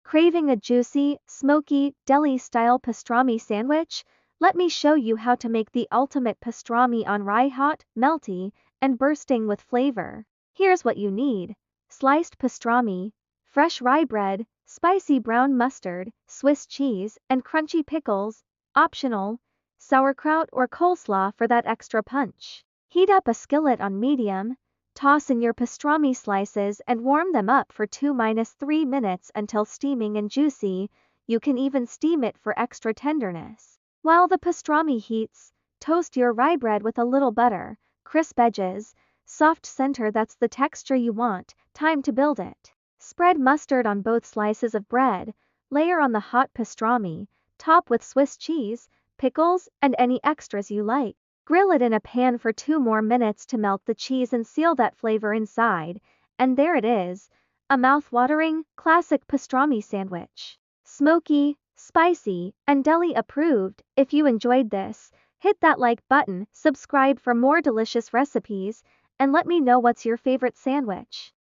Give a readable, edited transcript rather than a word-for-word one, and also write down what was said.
Craving a juicy, smoky, deli-style pastrami sandwich? Let me show you how to make the ultimate pastrami on rye, hot, melty, and bursting with flavor. Here's what you need. Sliced pastrami, fresh rye bread, spicy brown mustard, Swiss cheese, and crunchy pickles, optional, sauerkraut or coleslaw for that extra punch. Heat up a skillet on medium, toss in your pastrami slices and warm them up for 2-3 minutes until steaming and juicy. You can even steam it for extra tenderness. While the pastrami heats, toast your rye bread with a little butter, crisp edges, soft center, that's the texture you want. Time to build it. Spread mustard on both slices of bread, layer on the hot pastrami, top with Swiss cheese, pickles, and any extras you like. Grill it in a pan for 2 more minutes to melt the cheese and seal that flavor inside, and there it is, a mouth-watering, classic pastrami sandwich. Smoky, spicy, and deli approved. If you enjoyed this, hit that like button, subscribe for more delicious recipes, and let me know what's your favorite sandwich.